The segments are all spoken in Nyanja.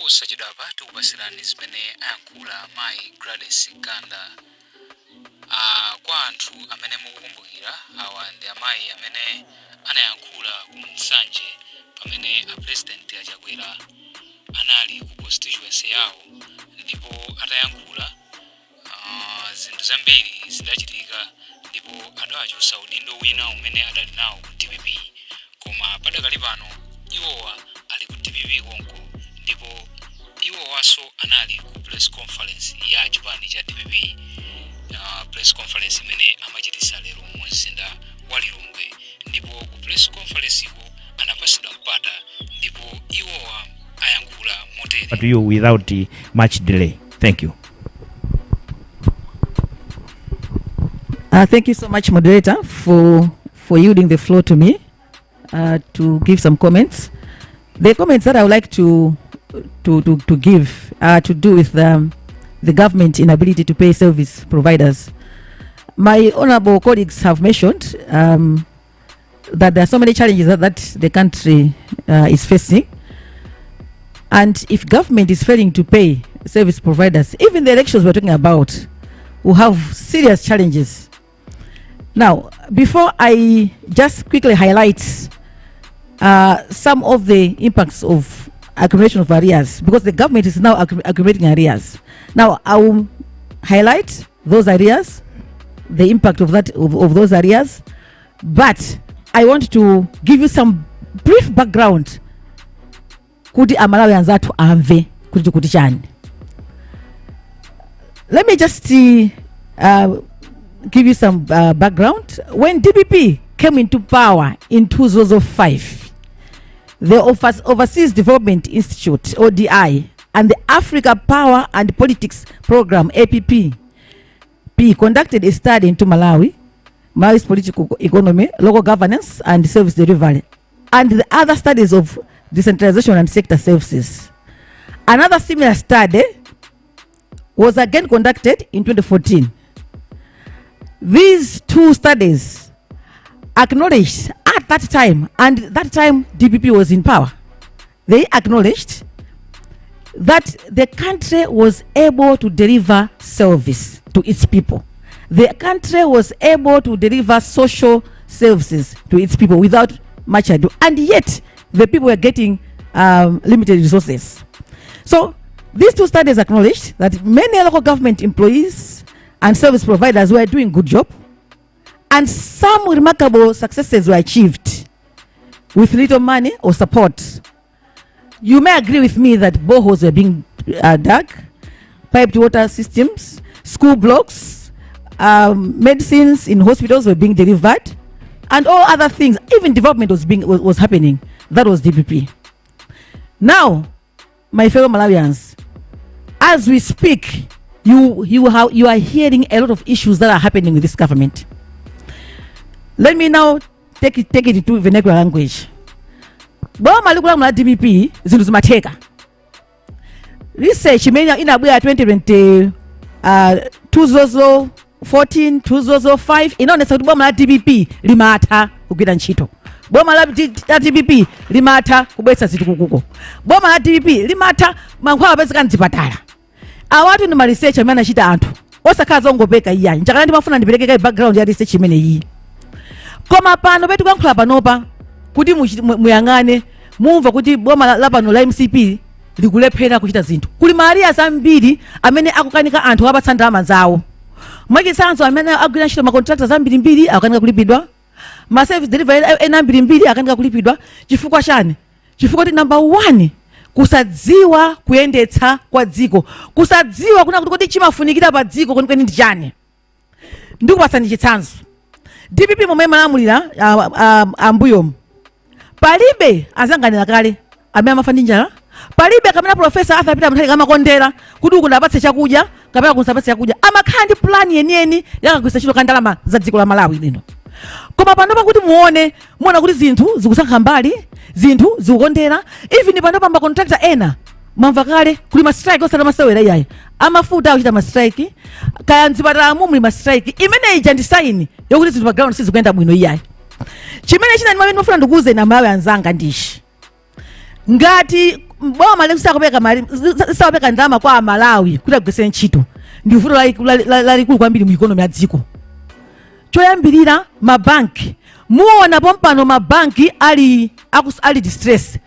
posachedwa apatu kupasirani zimene Ayankhura mayi Gladys Ganda. Kwa anthu amene mukukumbukira, awa ndi amayi amene anayankhula ku Nsanje pamene apresident achakwera anali ku constituency yawo, ndipo atayankhula zinthu zambiri zidachitika, ndipo adawachosa udindo wina umene adali nawo ku DPP, koma padakali pano iwowa ali ku DPP konko, ndipo iwowaso anali ku press conference ya chipani cha DPP, press conference imene amachitisa lero mu mzinda wa Lilongwe, ndipo ku press conference iko anapasidwa mpata, ndipo iwowa ayankhula motere. But you without much delay. Thank you. Thank you so much, moderator, for yielding the floor to me to give some comments. The comments that I would like to give are to do with the government inability to pay service providers. My honorable colleagues have mentioned that there are so many challenges that the country is facing, and if government is failing to pay service providers, even the elections we're talking about will have serious challenges. Now, before I just quickly highlight some of the impacts of accumulation of arrears, because the government is now accumulating arrears. Now, I will highlight those arrears, the impact of those arrears, but I want to give you some brief background kuti amalawi anzathu amve kuti chani. Let me just give you some background. When DPP came into power in 2005, the Overseas Development Institute, ODI, and the Africa Power and Politics Program, APP, conducted a study into Malawi's political economy, local governance, and service delivery, and the other studies of decentralization and sector services. Another similar study was again conducted in 2014. These two studies acknowledged at that time, and that time DPP was in power, they acknowledged that the country was able to deliver service to its people. The country was able to deliver social services to its people without much ado, and yet the people were getting limited resources. So these two studies acknowledged that many local government employees and service providers were doing good job, and some remarkable successes were achieved with little money or support. You may agree with me that boreholes were being dug, piped water systems, school blocks, medicines in hospitals were being delivered, and all other things. Even development was happening. That was DPP. Now, my fellow Malawians, as we speak, you are hearing a lot of issues that are happening with this government. Let me now take it into vernacular language. Boma likula mwa DPP zinthu zimatheka. Research imene inabwera 2020 2014 2005 inaonesa kuti boma la DPP limatha kugwira ntchito. Boma la DPP limatha kubwetsa zinthu kukuko. Boma la DPP limatha mankhwala apezeka mzipatala. Awatu ndi ma research amene anachita anthu osakhala zongopeka iyayi. Njakala ndimafuna ndipereke background ya research imene iyi. Koma pano petu kuyankhula panopa kuti muyang'ane mumva kuti boma la pano la MCP likulephera kuchita zinthu. Kuli maarias ambiri amene akukanika anthu apatsa ndalama zawo. Mwachitsanzo amene agwira ntchito ma contractors ambirimbiri akanika kulipidwa. Ma service delivery ena ambirimbiri akanika kulipidwa. Chifukwa chani? Chifukwa kuti number 1, kusadziwa kuyendetsa kwa dziko. Kusadziwa kuna kuti chimafunikira pa dziko kwenikweni ndi chani. Ndikupatsani chitsanzo. DPP momwe malamulira ambuyomu, palibe azanganira kale amene amafa ndi njala, palibe kamene profesa afapita mthali kamakondera kuti uku ndapatse chakudya kapena kunsapatse chakudya. Amakhala ndi plan yeniyeni yakagwisa ntchito ka ndalama za dziko la Malawi lino. Koma panopa kuti muona kuti zinthu zikusankha mbali, zinthu zikukondera, even panopa ma contractor ena mamva kale kuli ma strike osana masewera iyayi. Amafuta akuchita ma strike, kaya mzipatala muli ma strike. Imene ija ndi sign yokuti zinthu pa ground sizikuyenda bwino iyayi. Chimene china ndimafuna ndikuuze na Malawi anzanga ndishi. Ngati boma lisakupeka ndalama kwa Malawi kuti agwese ntchito ndi vuto lalikulu kwambiri mu economy ya dziko. Choyambirira mabanki, muona pompano mabanki ali distress.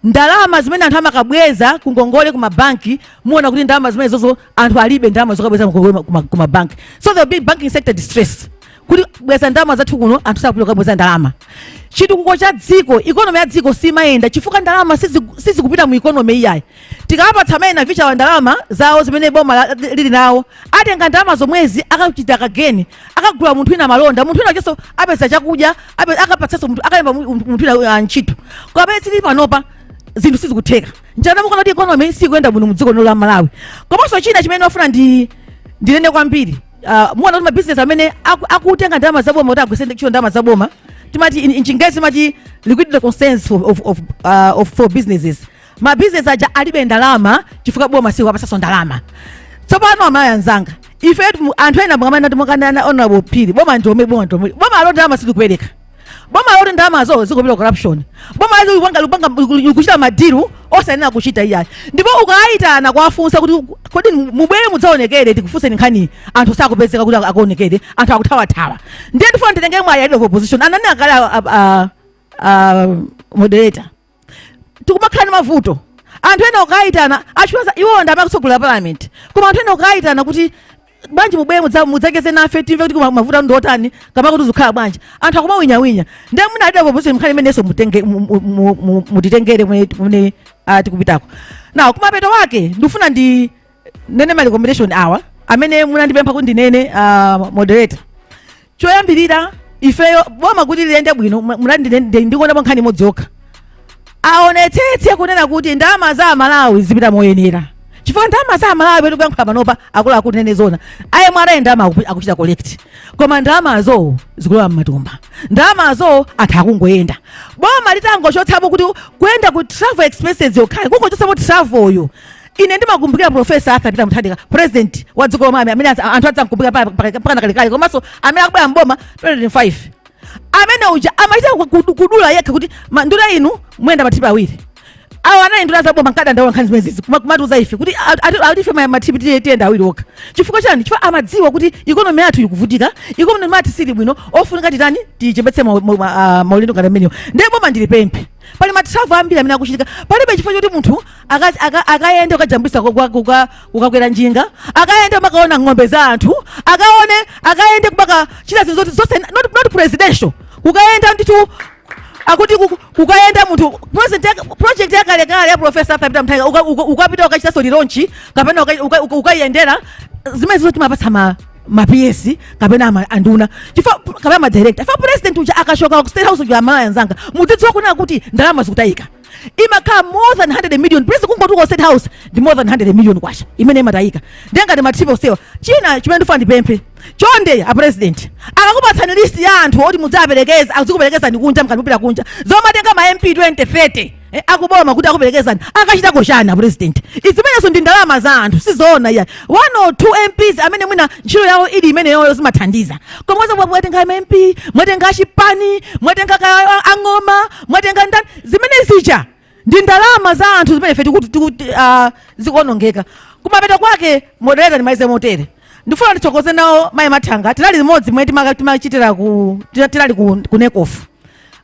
Ndalama zimene anthu amakabweza kungongole ku mabanki, muona kuti ndalama zimene zozo anthu alibe ndalama zokabweza ku mabanki. So the big banking sector distress. Kuti bweza ndalama zathu kuno anthu sakupita kubweza ndalama. Chitukuko cha dziko, economy ya dziko simayenda chifukwa ndalama sizikupita mu economy iyayi. Tikapatsa amene vicha ndalama zawo zimene boma lili nawo, atenga ndalama zomwezi akachita kageni, akagula munthu ina malonda, munthu ina kenso apeza chakudya, akapatsaso munthu akalemba munthu ina ntchito. Kwa pezi tili panopa zinthu sizikutheka. Njana mukana kuti economy sikuyenda bwino mu dziko la Malawi. Komanso china chimene wafuna ndinene kwambiri. Muona kuti business amene akutenga ndalama zaboma kuti agwese ntchito ndalama zaboma, timati in Chingerezi timati liquidity constraints for businesses. Ma business aja alibe ndalama chifukwa boma siku apasaso ndalama. Tsopano amaya anzanga, ife anthu ena mkamana timukana honorable Phiri, boma ndome alonda ndalama sizikupereka. Boma alonda ndalama zo zikupita corruption. Boma lupanga kuchita madiru osanena kuchita iyayi. Ndipo ukaitana kwafunsa kuti kodi mubwere mudzaonekere tikufunse nkhani anthu sakupezeka kuti akuonekere, anthu akuthawa. Ndiye ndifuna nditenge mwa head of opposition anani akala moderator. Tikumakhala mavuto. Anthu ena ukaitana achiwaza iwo ndamakusogolera parliament. Koma anthu ena ukaitana kuti banji mubwere mudzakeze nafe timve kuti mavuto ndotani kama kuti zikhala bwanji. Anthu akumawinya. Ndiye muna head of opposition mkhali imeneso mutitengere mune tikupitako. Now kumapeto wake ndifuna nene ma recommendation awa amene munandipempha kuti ndinene moderator. Choyambirira ifeyo boma kuti liyende bwino ndikuona nkhani imodzi yokha. Aonetsetse kunena kuti ndalama za Malawi zipita moyenera. Chifukwa ndalama za Malawi petu kuyankhula panopa akulu nene zona. Aye mwara ndalama akuchita collect. Koma ndalama zo zikulowa m'matumba. Ndalama zo anthu akungoyenda. Boma litangochotsapo kuti kuyenda ku travel expenses yokhale kungochotsapo travel yo. Ine ndimakumbukira Professor Arthur Peter Muthandika, president wa dziko lomwe amene anthu adzamkumbukira pakana kalekale komanso amene akubwera mboma 2005. Amene uja amachita kudula yekha kuti nduna inu mwenda matipi awiri. Awo anayi nduna zaboma nkada ndawo nkhani zimenezi kumatuza ife kuti alife matipi tiyenda awiri okha. Chifukwa chani? Chifukwa amadziwa kuti economy yathu ikuvutika, economy mati sili bwino, ofunika titani tichepetse maulendo ngati amenewo. Ndiye boma ndilipemphe. Pali matravel ambiri amene akuchitika. Palibe chifukwa choti munthu akayende ukajambisa kukakwera njinga, akayende makaona ng'ombe za anthu, akayende kubaka chita zinthu zonse not presidential. Kukayenda nditu akuti kukayenda munthu project yakalekale ya Professor Arthur Peter Muthandika ukapita ukachita soli launch kapena ukayendera zimene zoti mapatsa ma PS kapena anduna chifukwa kapena ma director. Fa president uja akashoka ku state house ya Malawi anzanga mudzidziwa kunena kuti ndalama zikutayika. Imakhala more than 100 million. President kungotuka state house ndi more than 100 million kwasha imene imatayika. Ndiye ngati matipo sewa china chimene ndifuna ndipemphe chonde a president akakupatsani list ya anthu oti mudzaperekeza azikuperekeza ndi kunja mkapita kunja zomatenga ma MP 2030 akuboma kuti akuperekezani akachita koshana president. Izimenezo ndi ndalama za anthu sizoona ya 1 or 2 MPs amene mwina ntchito yawo ili imene yawo zimathandiza. Koma mwatenga MP, mwatenga chipani, mwatenga ang'oma, mwatenga ndani zimene zija ndi ndalama za anthu zimene ife tikuti zikuonongeka. Kumapeto kwake moderator ndimalize motere. Ndifuna ndithokoze nawo mayi Mathanga tilali limodzi mwe timachitira tilali ku nekofu.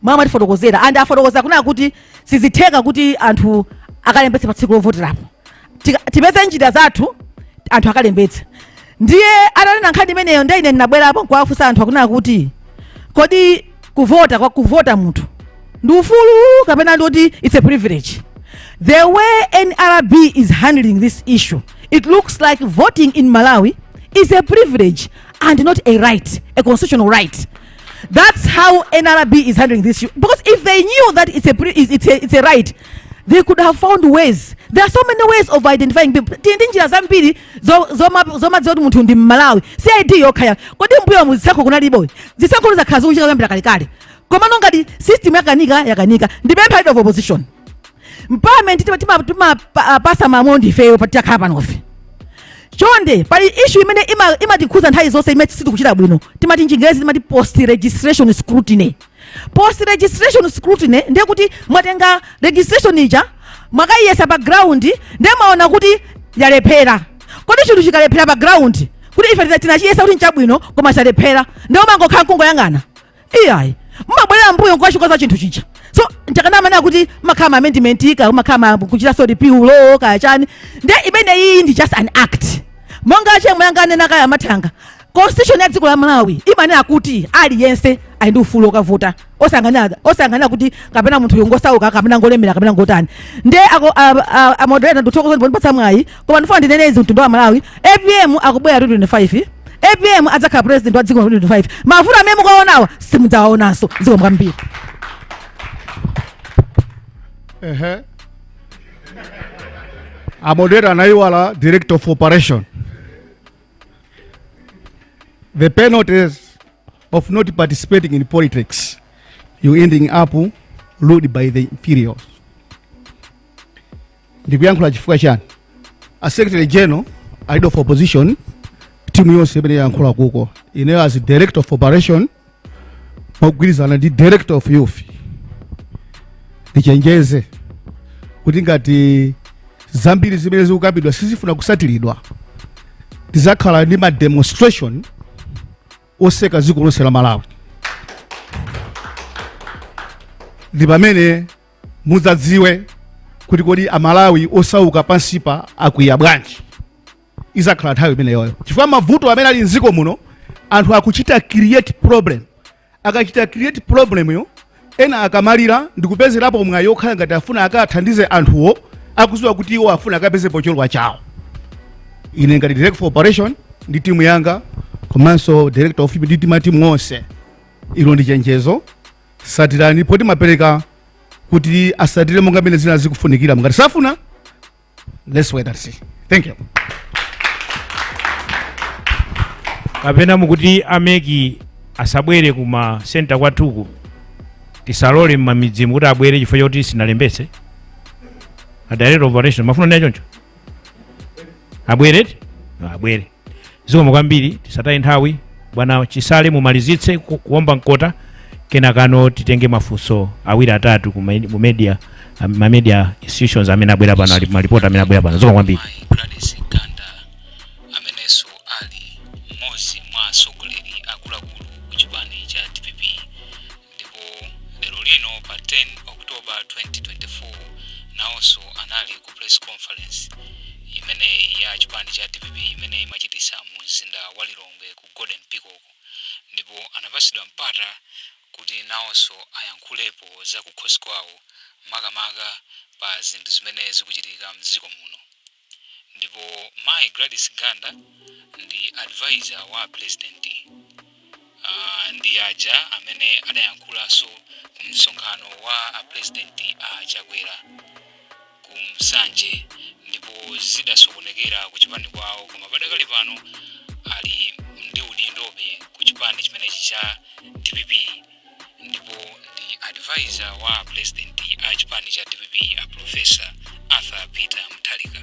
Mama tifotokozera and afotokoza kunena kuti sizitheka kuti anthu akalembetse pa tsiku lovoterapo. Tipeze njira zathu anthu akalembetse. Ndiye atanena nkhani imeneyo ndiye ine ndinabwerapo kwafusa anthu akunena kuti kodi kuvota munthu ndi ufulu kapena ndoti it's a privilege. The way NRB is handling this issue, it looks like voting in Malawi is a privilege and not a right, a constitutional right. That's how NRB is handling this issue. Because if they knew that it's a right, they could have found ways. There are so many ways of identifying people. Njira zambiri zoma zoti munthu ndi Malawi. CID yokhaya. Kodi mbuyo muzisako kunalibo. Zisako za kazi uchika kambira kalikali. Koma ngati system yakanika. Ndipempha head of opposition. Parliament pasa mamondi feyo patia kapa nofe. Chonde pali issue imene imatikhuza nthawi zonse imene sitikuchita bwino. Timati Chingerezi timati post registration scrutiny. Post registration scrutiny ndiye kuti mwatenga registration ija mwakayiyesa pa ground ndiye mwaona kuti yalephera. Kodi chinthu chikalephera pa ground kuti ife tinachiyesa kuti nchabwino koma chalephera ndiye mangokhala mkungoyang'ana iyayi mmabwerera mbuyo nkukachikoza chinthu chicha. So nchakanamana kuti makhala amendment ka makhala kuchita sodi piulo kaya chani ndiye imene iyi ndi just an act monga chemwe yanganena kaya mathanga. Constitution ya dziko la Malawi imanena kuti aliyense ali ndi ufulu okavota osangana kuti kapena munthu yongosauka kapena ngolemera kapena ngotani. Ndiye moderator ndithokoza ndipatsa mwayi koma ndifuna ndinenezi mtundu wa Malawi APM akubwera 2025 APM adzakhala president wa dziko la 2025 mavuto amene mukaonawa simudzawaonanso dziko mwambiri. Moderator anaiwala director of operation. The penalties of not participating in politics, you ending up ruled by the inferiors. Ndikuyankhula chifukwa chani? A secretary general, leader of opposition, timu yonse imene yankhula kuko. Ineyo as director of operation, mogwirizana ndi director of youth. Ndichenjeze kuti ngati zambiri zimene zikukambidwa sizifuna kusatiridwa. Tizakhala ndi ma demonstration oseka dziko lonse la Malawi. Ndi pamene mudzadziwe kuti kodi Amalawi osauka pansipa akwiya bwanji. Izakhala nthawi imeneyoyo. Chifukwa mavuto amene ali mdziko muno anthu akuchita create problem. Akachita create problem yo ena akamalira ndikupezerapo mwayi okhala ngati afuna akathandize anthuwo akuziwa kuti iwo afuna akapezepo cholowa chawo. Ine ngati director for operation ndi timu yanga komanso director of ndi timu onse ilo ndi chenjezo satirani poti mapereka kuti asatire monga mene zina zikufunikira ngati safuna let's wait and see. Thank you. Kapena mukuti ameki asabwere kuma center kwathuku tisalole mmamidzi kuti abwere chifukwa choti sinalembetse a director of operation mafuna nayo choncho abwere abwere zikomo kwambiri tisataye nthawi bwana Chisale mumalizitse kuomba mkota kena kano titenge mafunso awiri atatu ku media media institutions amene abwera pano ali malipoti amene abwera pano zikomo kwambiri. Gladys Ganda amenenso ali mmodzi mwa atsogoleri akuluakulu ku chipani cha TPP ndipo lero lino pa 10 October 2024 nawonso anali ku press conference imene ya chipani cha TPP imene imachitisa mu mzinda wa Lilongwe ku Golden Peacock ndipo anapatsidwa mpata kuti nawonso ayankhulepo za kukhosi kwawo makamaka pa zinthu zimene zikuchitika mdziko muno. Ndipo Mai Gladys Ganda ndi advisor wa president ndi aja amene adayankhulanso ku msonkhano wa president Chakwera ku Msanje ndipo zidasokonekera ku chipani kwawo koma padakali pano ali ndi udindobe ku chipani chimenechi cha TPP ndipo ndi advisor wa president a chipani cha TPP a Professor Arthur Peter Mutharika.